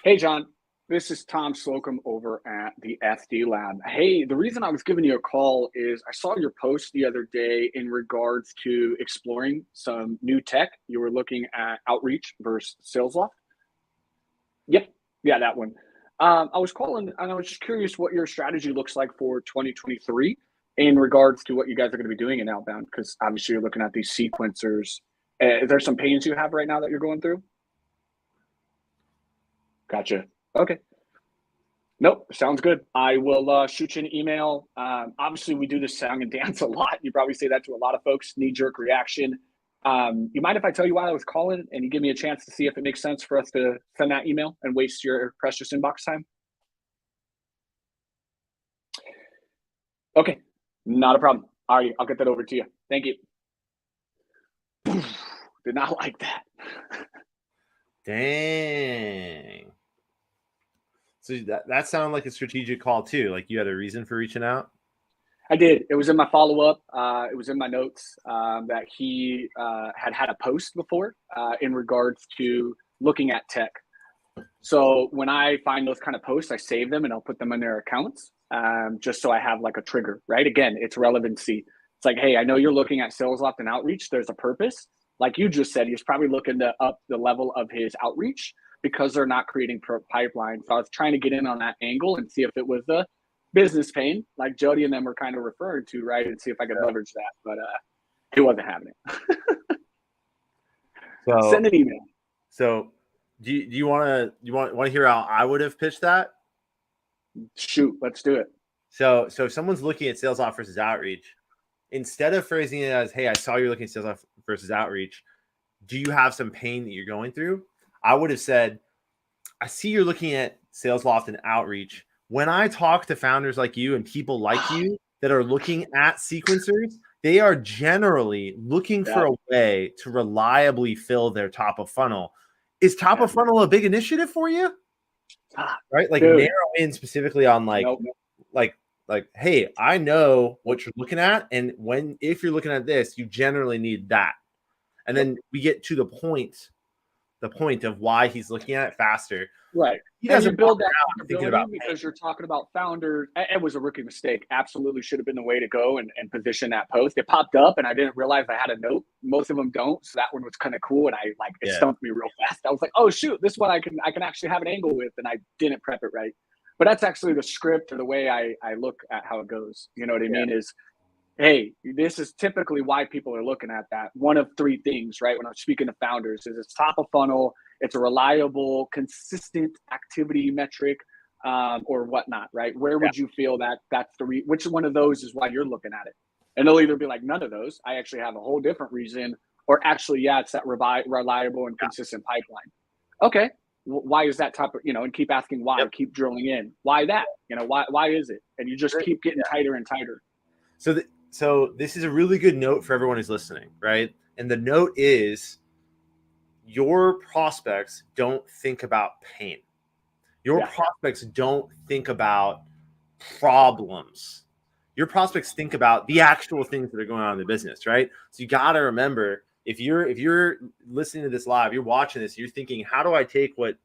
Hey, John. This is Tom Slocum over at the SD Lab. Hey, the reason I was giving you a call is I saw your post the other day in regards to exploring some new tech. You were looking at outreach versus sales loft. Yep. Yeah, that one. I was calling and I was just curious what your strategy looks like for 2023 in regards to what you guys are going to be doing in outbound, because obviously you're looking at these sequencers. Is there some pains you have right now that you're going through? Gotcha. Okay. Nope, sounds good. I will shoot you an email. Obviously, we do this song and dance a lot. You probably say that to a lot of folks, knee jerk reaction. You mind if I tell you why I was calling and you give me a chance to see if it makes sense for us to send that email and waste your precious inbox time? Okay, not a problem. All right, I'll get that over to you. Thank you. Did not like that. Dang. So that sounded like a strategic call too. Like you had a reason for reaching out. I did. It was in my follow up. It was in my notes that he had a post before in regards to looking at tech. So when I find those kind of posts, I save them and I'll put them in their accounts just so I have like a trigger, right? Again, it's relevancy. It's like, hey, I know you're looking at sales loft and outreach. There's a purpose. Like you just said, he's probably looking to up the level of his outreach because they're not creating pipeline. So I was trying to get in on that angle and see if it was a business pain, like Jody and them were kind of referring to, right? And see if I could leverage that. But it wasn't happening. So Send an email. So do you want to hear how I would have pitched that? Shoot, let's do it. So if someone's looking at sales off versus outreach, instead of phrasing it as, hey, I saw you're looking at sales off versus outreach, do you have some pain that you're going through? I would have said, I see you're looking at sales loft and outreach. when I talk to founders like you and people like you that are looking at sequencers, they are generally looking for a way to reliably fill their top of funnel. Is top of funnel a big initiative for you? Right? Like Dude. narrow in specifically on like, hey, I know what you're looking at. And if you're looking at this, you generally need that. And then we get to the point of why he's looking at it faster. Right. He and you doesn't build that thinking comfortability about because you're talking about founders. It was a rookie mistake. Absolutely should have been the way to go and position that post. It popped up and I didn't realize I had a note. Most of them don't. So that one was kind of cool. And it stumped me real fast. I was like, oh shoot, this one I can actually have an angle with, and I didn't prep it right. But that's actually the script or the way I look at how it goes. You know what I mean? Is hey, this is typically why people are looking at that. One of three things, right? When I'm speaking to founders, is it's top of funnel, it's a reliable, consistent activity metric, or whatnot, right? Where would you feel that's which one of those is why you're looking at it? And they'll either be like, none of those. I actually have a whole different reason, or actually, it's that reliable and consistent pipeline. Okay, why is that top? And keep asking why. Keep drilling in. Why that? Why is it? And you just keep getting tighter and tighter. So this is a really good note for everyone who's listening, right? And the note is your prospects don't think about pain. Your prospects don't think about problems. Your prospects think about the actual things that are going on in the business, right? So you got to remember, if you're listening to this live, you're watching this, you're thinking, how do I take what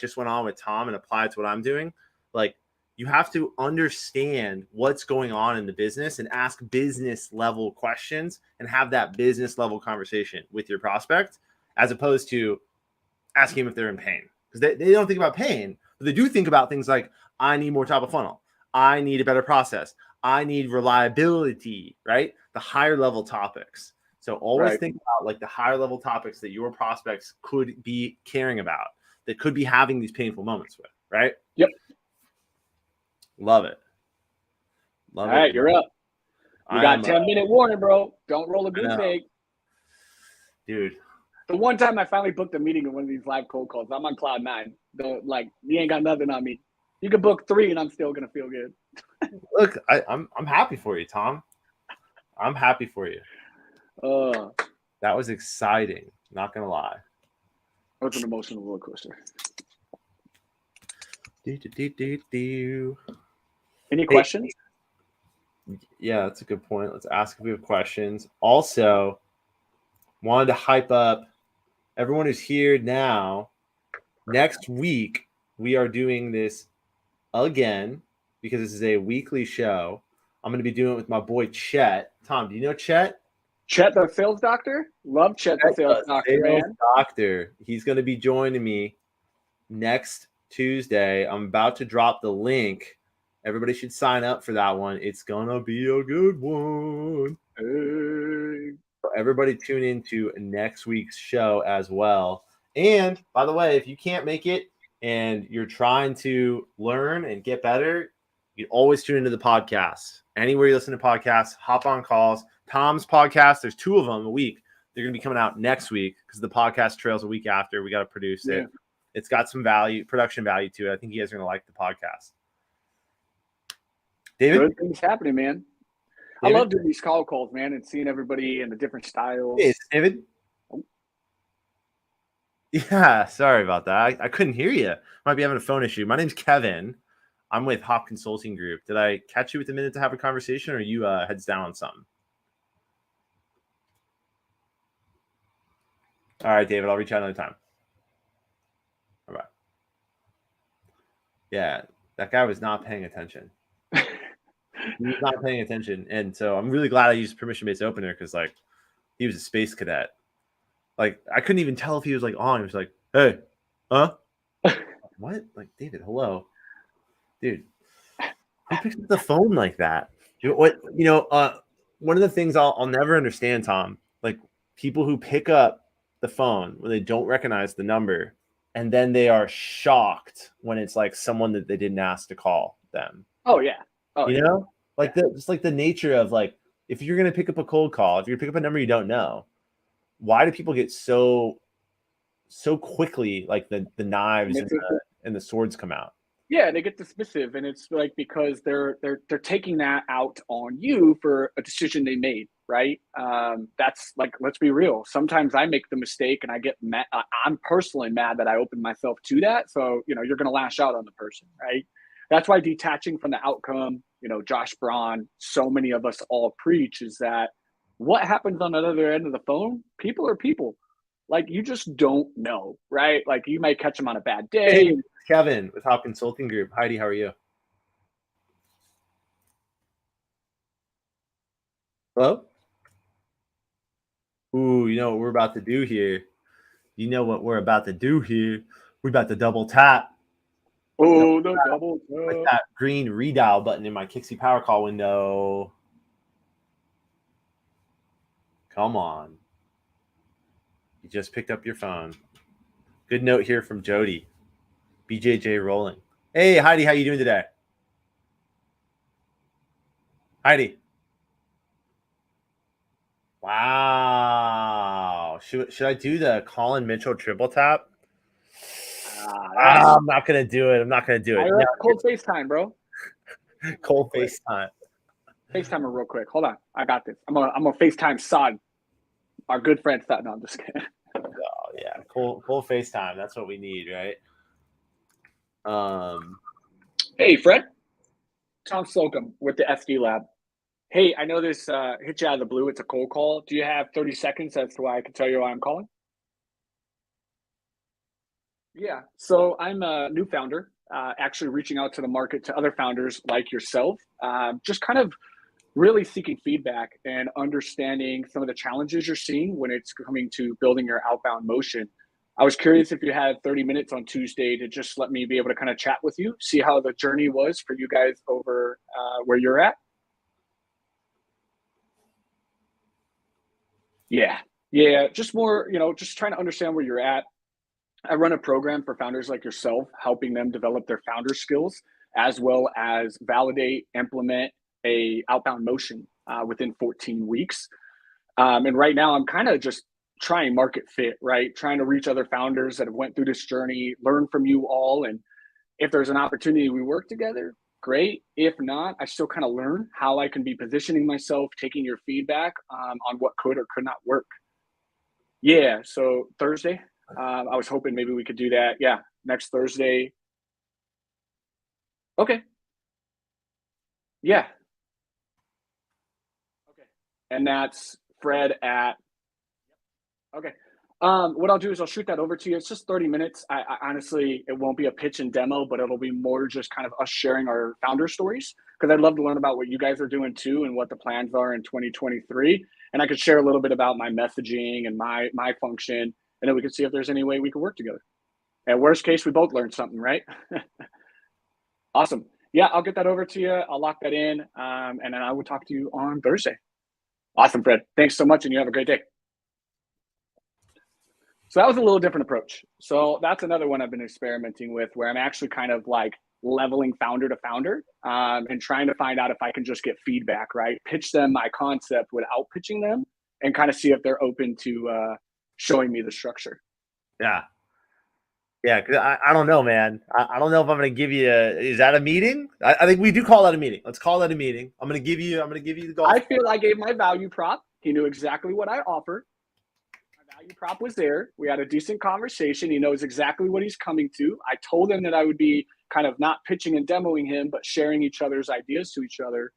just went on with Tom and apply it to what I'm doing? Like, you have to understand what's going on in the business and ask business level questions and have that business level conversation with your prospect, as opposed to asking them if they're in pain, because they don't think about pain, but they do think about things like, I need more top of funnel. I need a better process. I need reliability, right? The higher level topics. So always think about like the higher level topics that your prospects could be caring about, that could be having these painful moments with, right? Yep. Love it. All right, you're up. You got 10-minute warning, bro. Don't roll a goose egg. Dude. The one time I finally booked a meeting in one of these live cold calls, I'm on cloud 9. You ain't got nothing on me. You can book 3 and I'm still going to feel good. Look, I'm happy for you, Tom. I'm happy for you. That was exciting. Not going to lie. It was an emotional roller coaster. Any questions? Yeah, that's a good point. Let's ask if we have questions. Also, wanted to hype up everyone who's here now. Next week, we are doing this again because this is a weekly show. I'm going to be doing it with my boy Chet. Tom, do you know Chet? Chet the sales doctor? Love Chet the sales doctor, man. Doctor. He's going to be joining me next Tuesday. I'm about to drop the link. Everybody should sign up for that one. It's gonna be a good one. So everybody tune into next week's show as well. And by the way, if you can't make it and you're trying to learn and get better, you always tune into the podcast. Anywhere you listen to podcasts, hop on calls. Tom's podcast, there's 2 of them a week. They're gonna be coming out next week because the podcast trails a week after. We got to produce it. It's got some production value to it. I think you guys are going to like the podcast. David? Good things happening, man. David? I love doing these calls, man, and seeing everybody in the different styles. Hey, David? Yeah, sorry about that. I couldn't hear you. Might be having a phone issue. My name's Kevin. I'm with Hopp Consulting Group. Did I catch you with a minute to have a conversation, or are you heads down on something? All right, David, I'll reach out another time. All right. Yeah, that guy was not paying attention. He was not paying attention. And so I'm really glad I used permission-based opener because, like, he was a space cadet. Like, I couldn't even tell if he was, like, on. He was like, hey, huh? What? Like, David, hello. Dude, who picks up the phone like that? One of the things I'll never understand, Tom, like, people who pick up the phone when they don't recognize the number and then they are shocked when it's like someone that they didn't ask to call them. Oh yeah. You know, like just like the nature of, like, if you're going to pick up a cold call, if you're going to pick up a number you don't know, why do people get so quickly, like the knives and the swords come out? Yeah, they get dismissive, and it's like because they're taking that out on you for a decision they made, right? That's like, let's be real. Sometimes I make the mistake, and I get mad. I'm personally mad that I opened myself to that. So you're going to lash out on the person, right? That's why detaching from the outcome. Josh Braun, so many of us all preach is that what happens on the other end of the phone. People are people. Like you just don't know, right? Like you might catch them on a bad day. Hey, Kevin with Hopp Consulting Group. Heidi, how are you? Hello? Ooh, you know what we're about to do here? You know what we're about to do here? We're about to double tap. Oh, the double Click tap. that green redial button in my Kixie Power Call window. Come on. You just picked up your phone. Good note here from Jody. BJJ rolling. Hey, Heidi, how you doing today? Heidi. Wow. Should I do the Colin Mitchell triple tap? That's I'm not gonna do it. I'm not gonna do it. I cold FaceTime, bro. Cold FaceTime. FaceTime her real quick. Hold on. I got this. I'm gonna FaceTime Sod, our good friend Sod. No, I'm just kidding. Oh yeah, cold FaceTime. That's what we need, right? Hey, Fred. Tom Slocum with the SD Lab. Hey, I know this hit you out of the blue. It's a cold call. Do you have 30 seconds as to why I can tell you why I'm calling? Yeah. So I'm a new founder, actually reaching out to the market to other founders like yourself, just kind of really seeking feedback and understanding some of the challenges you're seeing when it's coming to building your outbound motion. I was curious if you had 30 minutes on Tuesday to just let me be able to kind of chat with you, see how the journey was for you guys over where you're at. Yeah. Yeah. Just more, just trying to understand where you're at. I run a program for founders like yourself, helping them develop their founder skills as well as validate, implement a outbound motion within 14 weeks. And right now, I'm kind of just trying market fit, right? Trying to reach other founders that have went through this journey, learn from you all, and if there's an opportunity we work together, great. If not, I still kind of learn how I can be positioning myself, taking your feedback on what could or could not work. Yeah. So Thursday, I was hoping maybe we could do that. Yeah, next Thursday. Okay. Yeah. Okay. And that's Fred at. Okay. What I'll do is I'll shoot that over to you. It's just 30 minutes. I honestly, it won't be a pitch and demo, but it'll be more just kind of us sharing our founder stories because I'd love to learn about what you guys are doing too and what the plans are in 2023. And I could share a little bit about my messaging and my function, and then we can see if there's any way we can work together. And worst case, we both learned something, right? Awesome. Yeah, I'll get that over to you. I'll lock that in, and then I will talk to you on Thursday. Awesome, Fred. Thanks so much, and you have a great day. So that was a little different approach. So that's another one I've been experimenting with where I'm actually kind of like leveling founder to founder and trying to find out if I can just get feedback, right? Pitch them my concept without pitching them and kind of see if they're open to showing me the structure. Yeah. Yeah, because I don't know, man. I don't know if I'm going to give you is that a meeting? I think we do call that a meeting. Let's call that a meeting. I'm going to give you the golf. I feel I gave my value prop. He knew exactly what I offered. Value prop was there. We had a decent conversation. He knows exactly what he's coming to. I told him that I would be kind of not pitching and demoing him, but sharing each other's ideas to each other.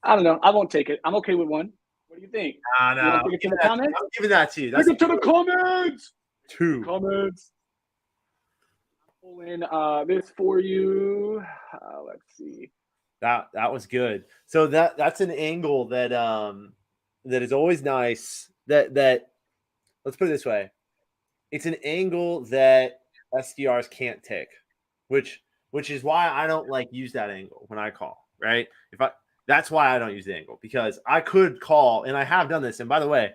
I don't know. I won't take it. I'm okay with one. What do you think? No, You want to take it to the comments? I'm giving that to you. Take it to the comments. Two. Comments. Pull in this for you. Let's see. That was good. So that's an angle that that is always nice. That let's put it this way. It's an angle that SDRs can't take, which is why I don't like use that angle when I call, right? That's why I don't use the angle because I could call and I have done this. And by the way,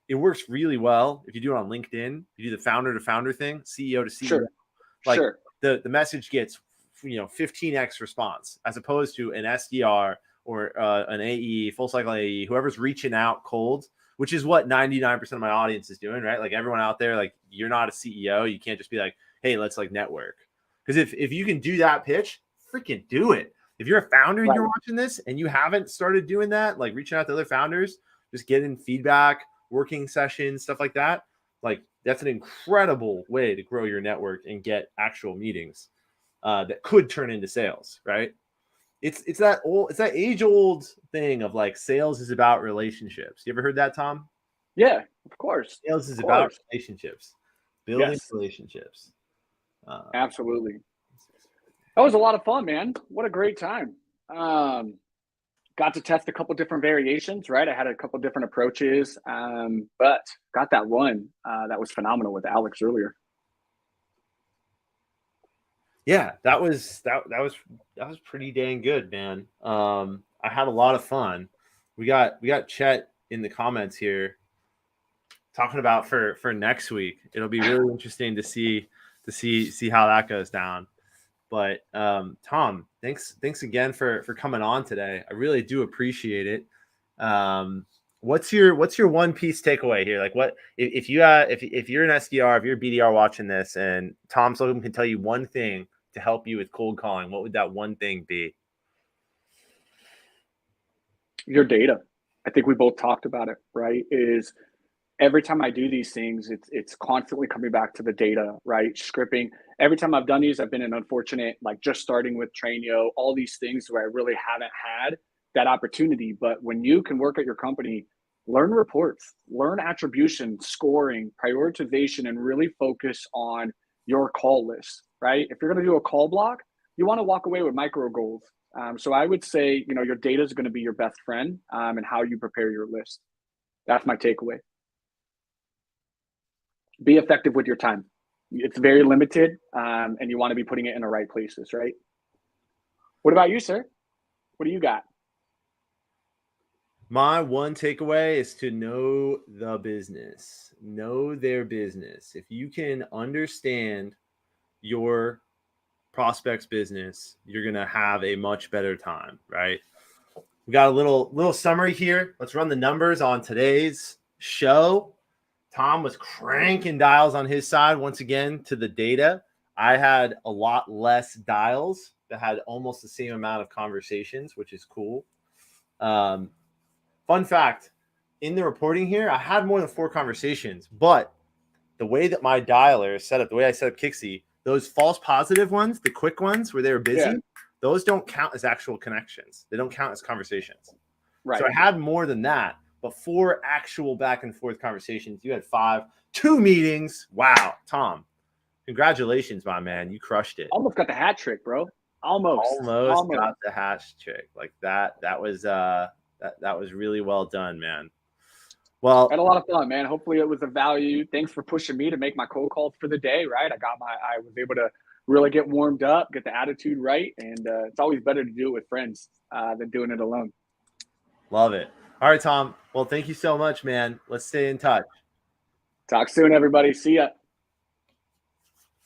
it works really well if you do it on LinkedIn. You do the founder to founder thing, CEO to CEO. Sure. Like sure. the message gets 15x response as opposed to an SDR or an AE, full cycle AE, whoever's reaching out cold, which is what 99% of my audience is doing, right? Like everyone out there, like you're not a CEO. You can't just be like, hey, let's like network. Because if you can do that pitch, freaking do it. If you're a founder and you're watching this and you haven't started doing that, like reaching out to other founders, just getting feedback, working sessions, stuff like that, like that's an incredible way to grow your network and get actual meetings that could turn into sales, right? It's that age old thing of like sales is about relationships. You ever heard that, Tom? Yeah, of course. Sales is about relationships, building relationships. Absolutely. That was a lot of fun, man. What a great time. Got to test a couple different variations, right? I had a couple different approaches, but got that one that was phenomenal with Alex earlier. Yeah, that was pretty dang good, man. I had a lot of fun. We got Chet in the comments here talking about for next week. It'll be really interesting to see how that goes down. But Tom, thanks again for coming on today. I really do appreciate it. What's your one piece takeaway here? Like, what if you're an SDR, if you're a BDR watching this, and Tom Slocum can tell you one thing to help you with cold calling, what would that one thing be? Your data. I think we both talked about it, right? Is every time I do these things, it's constantly coming back to the data, right? Scripting. Every time I've done these, I've been an unfortunate, like just starting with Trainio, all these things where I really haven't had that opportunity. But when you can work at your company, learn reports, learn attribution, scoring, prioritization, and really focus on your call list, right? If you're going to do a call block, you want to walk away with micro goals. So I would say, your data is going to be your best friend and how you prepare your list. That's my takeaway. Be effective with your time. It's very limited, and you want to be putting it in the right places, right? What about you, sir? What do you got? My one takeaway is to know the business, know their business. If you can understand your prospect's business, you're going to have a much better time, right? We got a little summary here. Let's run the numbers on today's show. Tom was cranking dials on his side once again to the data. I had a lot less dials that had almost the same amount of conversations, which is cool. Fun fact, in the reporting here, I had more than 4 conversations, but the way that my dialer is set up, the way I set up Kixie, those false positive ones, the quick ones where they were busy, those don't count as actual connections. They don't count as conversations. Right. So I had more than that, but 4 actual back and forth conversations. You had 5, 2 meetings. Wow, Tom, congratulations, my man. You crushed it. Almost got the hat trick, bro. Almost got the hat trick. Like that was really well done, man. Well, had a lot of fun, man. Hopefully it was of value. Thanks for pushing me to make my cold calls for the day, right? I was able to really get warmed up, get the attitude right. And it's always better to do it with friends than doing it alone. Love it. All right, Tom. Well, thank you so much, man. Let's stay in touch. Talk soon, everybody. See ya.